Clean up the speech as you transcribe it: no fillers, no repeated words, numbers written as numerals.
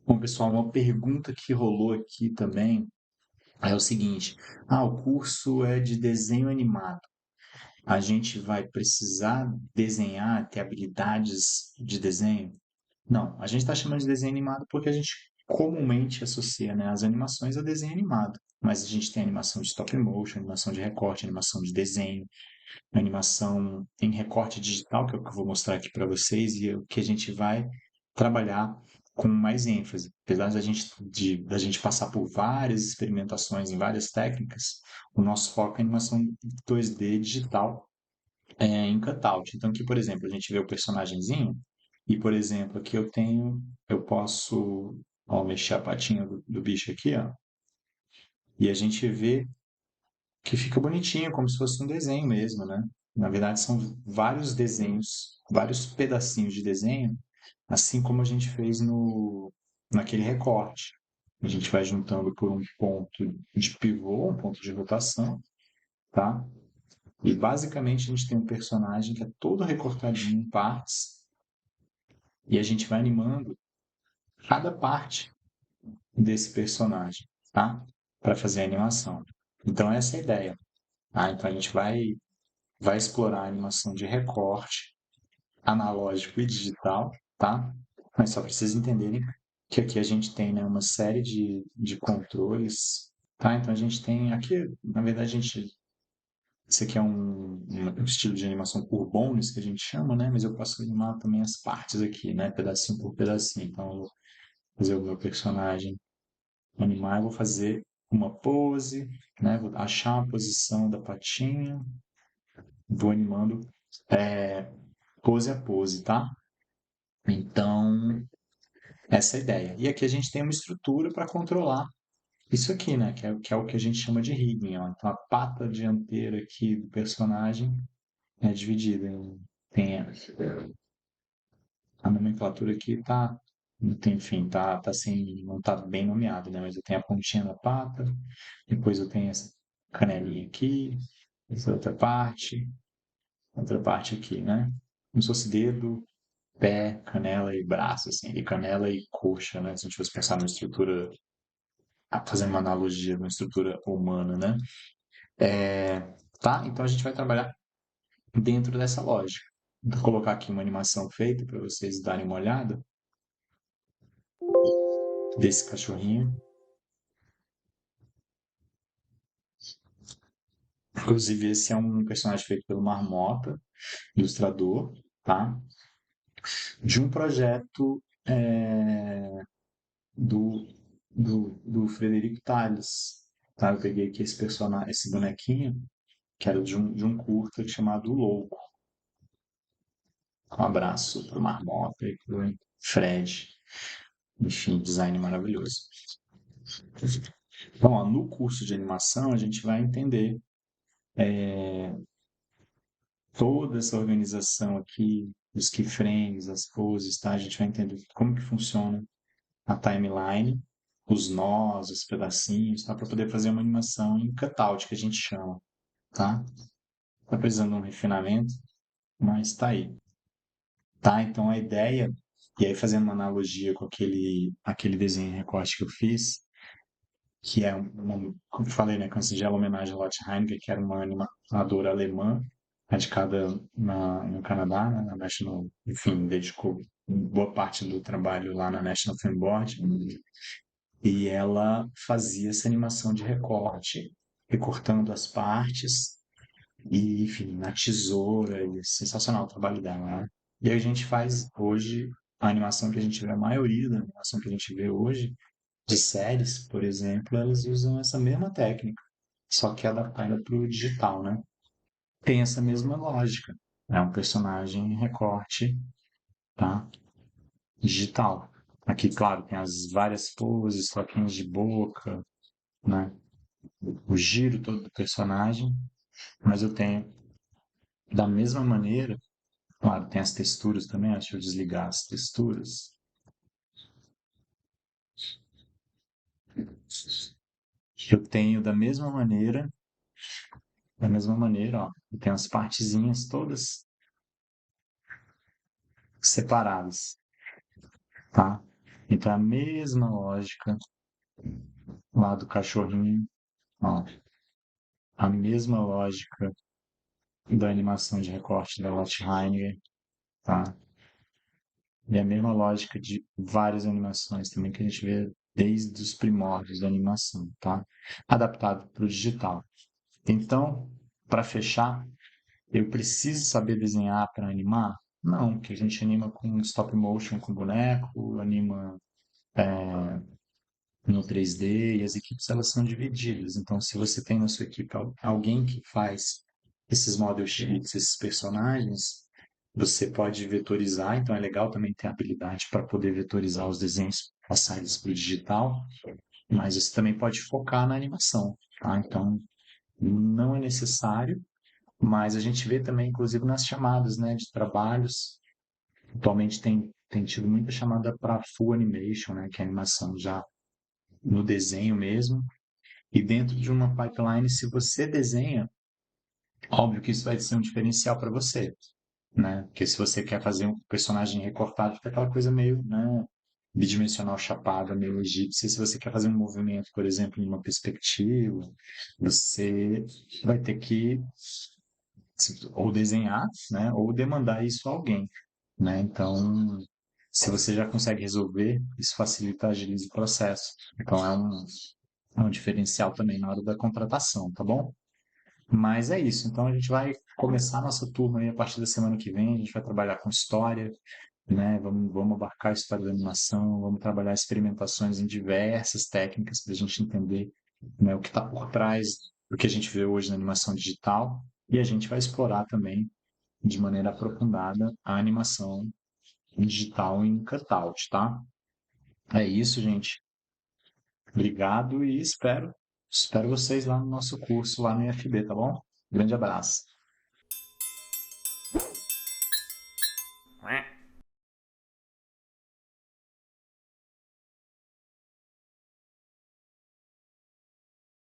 Bom, pessoal, uma pergunta que rolou aqui também é o seguinte: o curso é de desenho animado. A gente vai precisar desenhar, ter habilidades de desenho? Não, a gente está chamando de desenho animado porque a gente comumente associa, né, as animações a desenho animado. Mas a gente tem animação de stop motion, animação de recorte, animação de desenho, animação em recorte digital, que é o que eu vou mostrar aqui para vocês, e é o que a gente vai trabalhar com mais ênfase. Apesar da gente passar por várias experimentações em várias técnicas, o nosso foco é animação 2D digital em cutout. Então, aqui, por exemplo, a gente vê o personagemzinho, e, por exemplo, aqui eu posso, mexer a patinha do bicho aqui, ó, e a gente vê que fica bonitinho, como se fosse um desenho mesmo, né? Na verdade, são vários desenhos, vários pedacinhos de desenho, assim como a gente fez no naquele recorte. A gente vai juntando por um ponto de pivô, um ponto de rotação, tá? E basicamente a gente tem um personagem que é todo recortadinho em partes e a gente vai animando cada parte desse personagem, tá? Para fazer a animação. Então essa é a ideia. Então a gente vai explorar a animação de recorte, analógico e digital, tá? Mas só para vocês entenderem que aqui a gente tem, né, uma série de controles, tá? Então a gente tem aqui, na verdade, esse aqui é um estilo de animação por bones que a gente chama, né? Mas eu posso animar também as partes aqui, né? Pedacinho por pedacinho. Então eu vou fazer o meu personagem animar, eu vou fazer uma pose, né? Vou achar a posição da patinha, vou animando é, pose a pose, tá? Então, essa é a ideia. E aqui a gente tem uma estrutura para controlar isso aqui, né? Que é o que a gente chama de rigging, ó. Então, a pata dianteira aqui do personagem é dividida em... Tem a nomenclatura aqui tá... Enfim, tá sem... Não tá bem nomeado, né? Mas eu tenho a pontinha da pata, depois eu tenho essa canelinha aqui, essa outra parte aqui, né? Como se fosse dedo, pé, canela e braço, assim, e canela e coxa, né? Se a gente fosse pensar numa estrutura, fazendo uma analogia numa estrutura humana, né? Tá? Então a gente vai trabalhar dentro dessa lógica. Vou colocar aqui uma animação feita para vocês darem uma olhada desse cachorrinho. Inclusive, esse é um personagem feito pelo Marmota, ilustrador, tá? De um projeto do, do Frederico Tales. Tá? Eu peguei aqui esse personagem, esse bonequinho, que era de um curta chamado O Louco. Um abraço pro Marmota e pro Fred. Enfim, design maravilhoso. Bom, ó, no curso de animação a gente vai entender toda essa organização aqui, os keyframes, as poses, tá? A gente vai entender como que funciona a timeline, os nós, os pedacinhos, tá? Para poder fazer uma animação em cutout, que a gente chama, tá? Tá precisando de um refinamento, mas tá aí. Tá? Então a ideia, e aí fazendo uma analogia com aquele desenho em recorte que eu fiz, que é como eu falei, né, com essa singela homenagem a Lotte Heinecke, que era uma animadora alemã, radicada no Canadá, né, na National, enfim, dedicou boa parte do trabalho lá na National Film Board, e ela fazia essa animação de recorte, recortando as partes, e, enfim, na tesoura, e sensacional o trabalho dela, né? E aí a gente faz hoje a animação que a gente vê, a maioria da animação que a gente vê hoje, de séries, por exemplo, elas usam essa mesma técnica, só que adaptada para o digital, né? Tem essa mesma lógica. É um personagem em recorte, tá? Digital. Aqui, claro, tem as várias poses, toquinhos de boca, né? O giro todo do personagem, mas eu tenho da mesma maneira, claro, tem as texturas também, deixa eu desligar as texturas. Eu tenho da mesma maneira, ó, eu tenho as partezinhas todas separadas, tá? Então, é a mesma lógica lá do cachorrinho, ó, a mesma lógica da animação de recorte da Lotte Heiniger, tá? E a mesma lógica de várias animações também que a gente vê desde os primórdios da animação, tá? Adaptado para o digital. Então, para fechar, eu preciso saber desenhar para animar? Não, que a gente anima com stop motion com boneco, anima no 3D e as equipes elas são divididas. Então, se você tem na sua equipe alguém que faz esses model sheets, esses personagens, você pode vetorizar. Então, é legal também ter a habilidade para poder vetorizar os desenhos, passar eles para o digital, mas você também pode focar na animação, tá? Então, não é necessário, mas a gente vê também, inclusive nas chamadas, né, de trabalhos. Atualmente tem tido muita chamada para full animation, né, que é animação já no desenho mesmo. E dentro de uma pipeline, se você desenha, óbvio que isso vai ser um diferencial para você, né? Porque se você quer fazer um personagem recortado, fica aquela coisa meio, né, bidimensional chapada, meio egípcia. Se você quer fazer um movimento, por exemplo, em uma perspectiva, você vai ter que ou desenhar, né, ou demandar isso a alguém, né? Então, se você já consegue resolver, isso facilita, agiliza o processo. Então, é um diferencial também na hora da contratação, tá bom? Mas é isso. Então, a gente vai começar a nossa turma aí a partir da semana que vem. A gente vai trabalhar com história, né? Vamos abarcar a história da animação, vamos trabalhar experimentações em diversas técnicas para a gente entender, né, o que está por trás do que a gente vê hoje na animação digital. E a gente vai explorar também, de maneira aprofundada, a animação digital em cutout, tá? É isso, gente. Obrigado e espero vocês lá no nosso curso, lá no IFB, tá bom? Grande abraço.